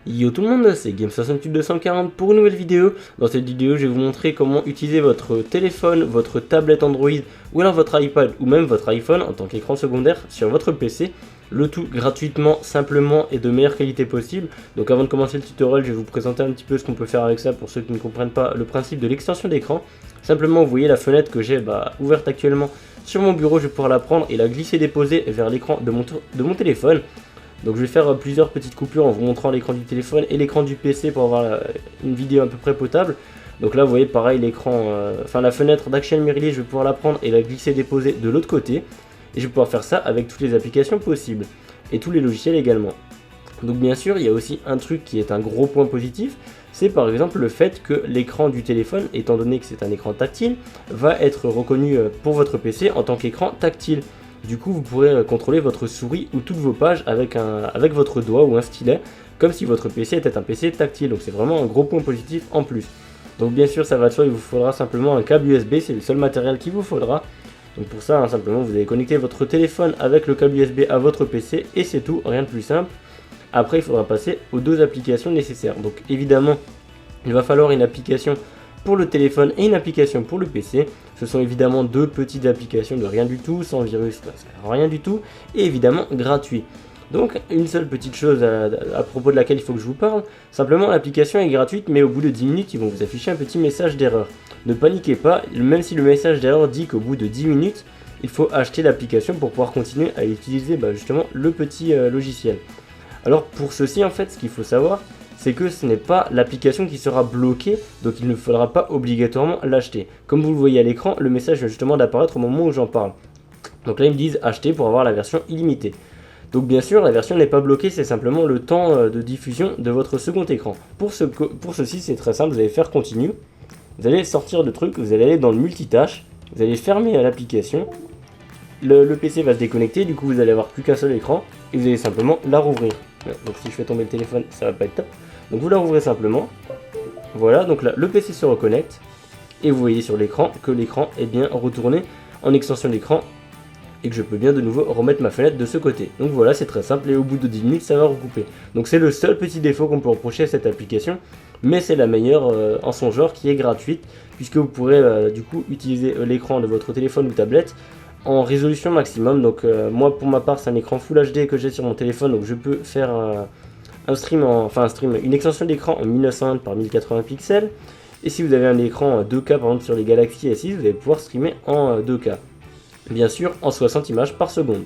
Yo tout le monde, c'est Game68240 pour une nouvelle vidéo. Dans cette vidéo, je vais vous montrer comment utiliser votre téléphone, votre tablette Android ou alors votre iPad ou même votre iPhone en tant qu'écran secondaire sur votre PC. Le tout gratuitement, simplement et de meilleure qualité possible. Donc avant de commencer le tutoriel, je vais vous présenter un petit peu ce qu'on peut faire avec ça pour ceux qui ne comprennent pas le principe de l'extension d'écran. Simplement, vous voyez la fenêtre que j'ai ouverte actuellement sur mon bureau, je vais pouvoir la prendre et la glisser-déposer vers l'écran de mon téléphone. Donc je vais faire plusieurs petites coupures en vous montrant l'écran du téléphone et l'écran du PC pour avoir une vidéo à peu près potable. Donc là vous voyez pareil l'écran, la fenêtre d'Action Mirrorless, je vais pouvoir la prendre et la glisser déposer de l'autre côté. Et je vais pouvoir faire ça avec toutes les applications possibles et tous les logiciels également. Donc bien sûr il y a aussi un truc qui est un gros point positif, c'est par exemple le fait que l'écran du téléphone, étant donné que c'est un écran tactile, va être reconnu pour votre PC en tant qu'écran tactile. Du coup, vous pourrez contrôler votre souris ou toutes vos pages avec votre doigt ou un stylet, comme si votre PC était un PC tactile. Donc c'est vraiment un gros point positif en plus. Donc bien sûr, ça va de soi, il vous faudra simplement un câble USB, c'est le seul matériel qu'il vous faudra. Donc pour ça, simplement, vous allez connecter votre téléphone avec le câble USB à votre PC et c'est tout, rien de plus simple. Après, il faudra passer aux deux applications nécessaires. Donc évidemment, il va falloir une application pour le téléphone et une application pour le PC. Ce sont évidemment deux petites applications de rien du tout, sans virus, rien du tout, et évidemment gratuit. Donc une seule petite chose à propos de laquelle il faut que je vous parle, simplement l'application est gratuite, mais au bout de 10 minutes, ils vont vous afficher un petit message d'erreur. Ne paniquez pas, même si le message d'erreur dit qu'au bout de 10 minutes, il faut acheter l'application pour pouvoir continuer à utiliser justement le petit logiciel. Alors pour ceci en fait, ce qu'il faut savoir, c'est que ce n'est pas l'application qui sera bloquée, donc il ne faudra pas obligatoirement l'acheter. Comme vous le voyez à l'écran, le message vient justement d'apparaître au moment où j'en parle. Donc là ils me disent acheter pour avoir la version illimitée. Donc bien sûr la version n'est pas bloquée, c'est simplement le temps de diffusion de votre second écran. Pour ceci c'est très simple, vous allez faire continue, vous allez sortir le truc, vous allez aller dans le multitâche, vous allez fermer l'application, le PC va se déconnecter, du coup vous allez avoir plus qu'un seul écran, et vous allez simplement la rouvrir. Donc si je fais tomber le téléphone, ça va pas être top. Donc vous la rouvrez simplement. Voilà, donc là le PC se reconnecte. Et vous voyez sur l'écran que l'écran est bien retourné en extension d'écran. Et que je peux bien de nouveau remettre ma fenêtre de ce côté. Donc voilà, c'est très simple et au bout de 10 minutes ça va recouper. Donc c'est le seul petit défaut qu'on peut reprocher à cette application. Mais c'est la meilleure en son genre qui est gratuite. Puisque vous pourrez du coup utiliser l'écran de votre téléphone ou tablette en résolution maximum. Donc moi pour ma part c'est un écran Full HD que j'ai sur mon téléphone, donc je peux faire une extension d'écran en 1920 par 1080 pixels. Et si vous avez un écran 2K par exemple sur les Galaxy S6, vous allez pouvoir streamer en 2K, bien sûr en 60 images par seconde.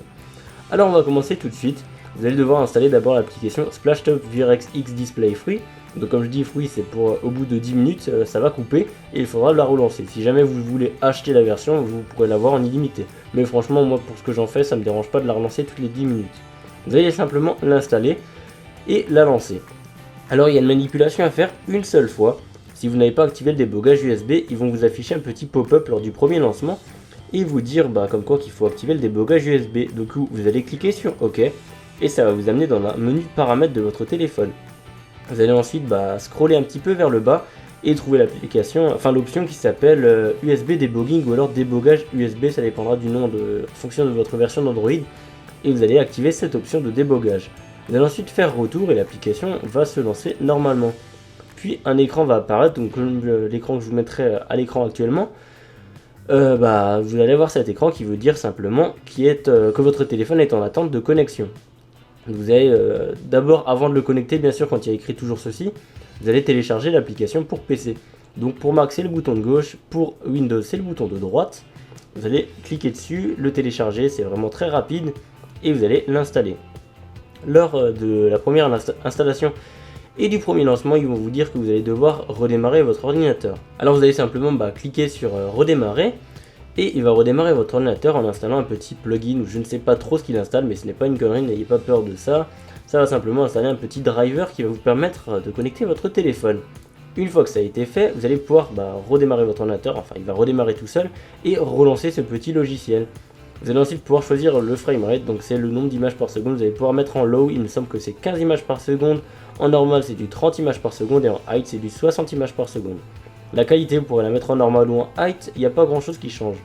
Alors on va commencer tout de suite. Vous allez devoir installer d'abord l'application Splashtop VRX X Display Free. Donc comme je dis free, c'est pour au bout de 10 minutes ça va couper et il faudra la relancer. Si jamais vous voulez acheter la version, vous pourrez l'avoir en illimité. Mais franchement moi pour ce que j'en fais, ça me dérange pas de la relancer toutes les 10 minutes. Vous allez simplement l'installer et la lancer. Alors il y a une manipulation à faire une seule fois. Si vous n'avez pas activé le débogage USB, ils vont vous afficher un petit pop-up lors du premier lancement et vous dire comme quoi qu'il faut activer le débogage USB. Du coup vous allez cliquer sur OK et ça va vous amener dans le menu de paramètres de votre téléphone. Vous allez ensuite scroller un petit peu vers le bas et trouver l'option qui s'appelle USB debugging ou alors débogage USB, ça dépendra du nom de fonction de votre version d'Android, et vous allez activer cette option de débogage. Vous allez ensuite faire retour et l'application va se lancer normalement. Puis un écran va apparaître, donc l'écran que je vous mettrai à l'écran actuellement. Vous allez voir cet écran qui veut dire simplement que votre téléphone est en attente de connexion. Vous allez d'abord, avant de le connecter, bien sûr, quand il y a écrit toujours ceci, vous allez télécharger l'application pour PC. Donc pour Mac c'est le bouton de gauche, pour Windows c'est le bouton de droite. Vous allez cliquer dessus, le télécharger, c'est vraiment très rapide, et vous allez l'installer. Lors de la première installation et du premier lancement, ils vont vous dire que vous allez devoir redémarrer votre ordinateur. Alors vous allez simplement cliquer sur redémarrer. Et il va redémarrer votre ordinateur en installant un petit plugin, ou je ne sais pas trop ce qu'il installe, mais ce n'est pas une connerie, n'ayez pas peur de ça. Ça va simplement installer un petit driver qui va vous permettre de connecter votre téléphone. Une fois que ça a été fait, vous allez pouvoir redémarrer votre ordinateur, enfin il va redémarrer tout seul, et relancer ce petit logiciel. Vous allez ensuite pouvoir choisir le framerate, donc c'est le nombre d'images par seconde. Vous allez pouvoir mettre en low, il me semble que c'est 15 images par seconde, en normal c'est du 30 images par seconde, et en height c'est du 60 images par seconde. La qualité, vous pourrez la mettre en normal ou en height, il n'y a pas grand chose qui change.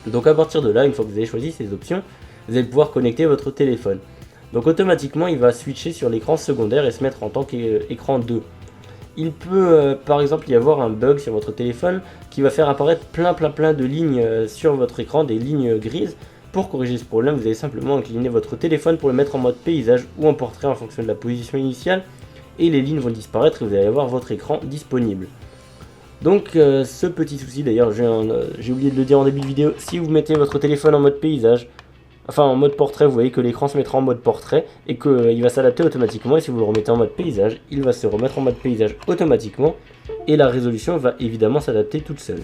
Donc à partir de là, une fois que vous avez choisi ces options, vous allez pouvoir connecter votre téléphone. Donc automatiquement il va switcher sur l'écran secondaire et se mettre en tant qu'écran 2. Il peut par exemple y avoir un bug sur votre téléphone qui va faire apparaître plein de lignes sur votre écran, des lignes grises. Pour corriger ce problème, vous allez simplement incliner votre téléphone pour le mettre en mode paysage ou en portrait en fonction de la position initiale, et les lignes vont disparaître et vous allez avoir votre écran disponible. Donc ce petit souci, d'ailleurs j'ai oublié de le dire en début de vidéo, si vous mettez votre téléphone en mode paysage, enfin en mode portrait, vous voyez que l'écran se mettra en mode portrait et qu'il va s'adapter automatiquement, et si vous le remettez en mode paysage, il va se remettre en mode paysage automatiquement et la résolution va évidemment s'adapter toute seule.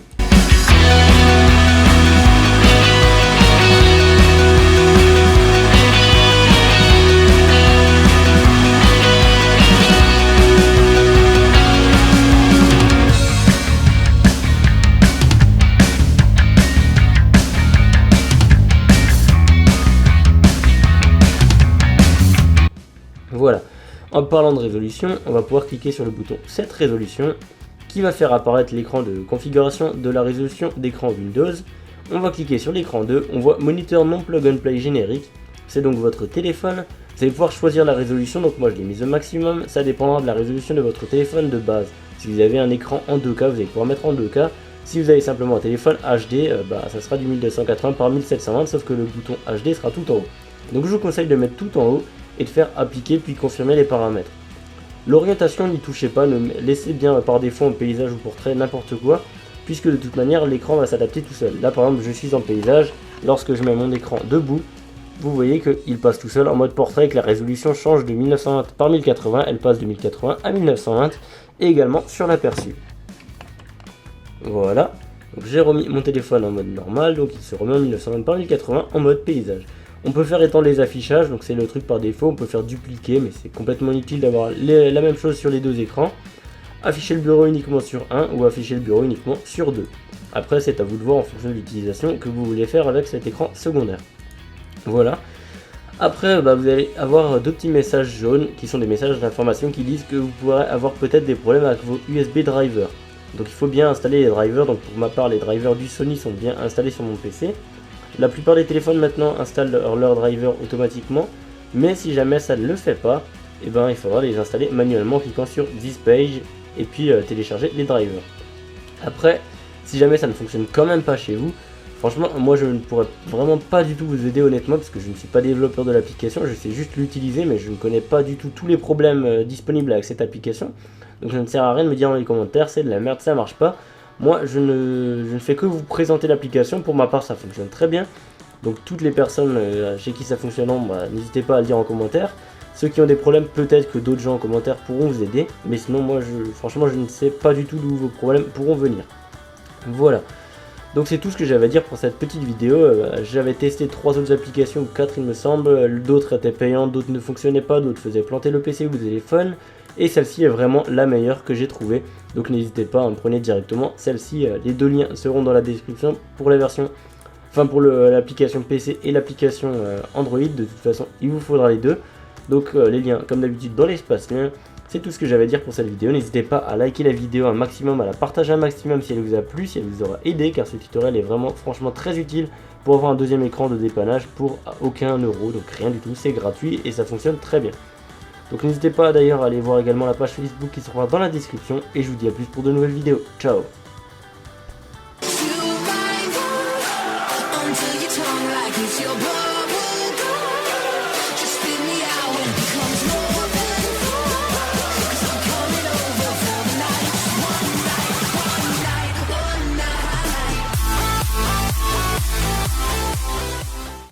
Voilà, en parlant de résolution, on va pouvoir cliquer sur le bouton Set résolution qui va faire apparaître l'écran de configuration de la résolution d'écran Windows. On va cliquer sur l'écran 2, on voit moniteur non plug and play générique, c'est donc votre téléphone. Vous allez pouvoir choisir la résolution, donc moi je l'ai mise au maximum, ça dépendra de la résolution de votre téléphone de base. Si vous avez un écran en 2K, vous allez pouvoir mettre en 2K. Si vous avez simplement un téléphone HD, ça sera du 1280 par 1720, sauf que le bouton HD sera tout en haut. Donc je vous conseille de mettre tout en haut et de faire appliquer puis confirmer les paramètres. L'orientation, n'y touchez pas, ne laissez bien par défaut en paysage ou portrait n'importe quoi, puisque de toute manière l'écran va s'adapter tout seul. Là par exemple je suis en paysage, lorsque je mets mon écran debout, vous voyez qu'il passe tout seul en mode portrait et que la résolution change de 1920 par 1080, elle passe de 1080 à 1920 et également sur l'aperçu. Voilà, donc j'ai remis mon téléphone en mode normal, donc il se remet en 1920 par 1080 en mode paysage. On peut faire étendre les affichages, donc c'est le truc par défaut, on peut faire dupliquer, mais c'est complètement inutile d'avoir la même chose sur les deux écrans. Afficher le bureau uniquement sur un ou afficher le bureau uniquement sur deux. Après c'est à vous de voir en fonction de l'utilisation que vous voulez faire avec cet écran secondaire. Voilà. Après vous allez avoir deux petits messages jaunes qui sont des messages d'information qui disent que vous pourrez avoir peut-être des problèmes avec vos USB drivers. Donc il faut bien installer les drivers, donc pour ma part les drivers du Sony sont bien installés sur mon PC. La plupart des téléphones maintenant installent leur driver automatiquement, mais si jamais ça ne le fait pas, il faudra les installer manuellement en cliquant sur This Page et puis télécharger les drivers. Après, si jamais ça ne fonctionne quand même pas chez vous, franchement moi je ne pourrais vraiment pas du tout vous aider honnêtement, parce que je ne suis pas développeur de l'application, je sais juste l'utiliser, mais je ne connais pas du tout tous les problèmes disponibles avec cette application. Donc ça ne sert à rien de me dire dans les commentaires c'est de la merde, ça marche pas. Moi je ne fais que vous présenter l'application, pour ma part ça fonctionne très bien. Donc toutes les personnes chez qui ça fonctionne, n'hésitez pas à le dire en commentaire. Ceux qui ont des problèmes, peut-être que d'autres gens en commentaire pourront vous aider. Mais sinon moi franchement je ne sais pas du tout d'où vos problèmes pourront venir. Voilà. Donc c'est tout ce que j'avais à dire pour cette petite vidéo. J'avais testé 3 autres applications, ou 4 il me semble. D'autres étaient payantes, d'autres ne fonctionnaient pas, d'autres faisaient planter le PC ou le téléphone. Et celle-ci est vraiment la meilleure que j'ai trouvée. Donc n'hésitez pas à me prendre directement celle-ci. Les deux liens seront dans la description pour la version, pour l'application PC et l'application Android. De toute façon il vous faudra les deux. Donc les liens comme d'habitude dans l'espace lien. C'est tout ce que j'avais à dire pour cette vidéo. N'hésitez pas à liker la vidéo un maximum, à la partager un maximum si elle vous a plu, si elle vous aura aidé, car ce tutoriel est vraiment franchement très utile pour avoir un deuxième écran de dépannage pour aucun euro, donc rien du tout, c'est gratuit et ça fonctionne très bien. Donc n'hésitez pas d'ailleurs à aller voir également la page Facebook qui sera dans la description, et je vous dis à plus pour de nouvelles vidéos. Ciao. Until your tongue like it's your blood.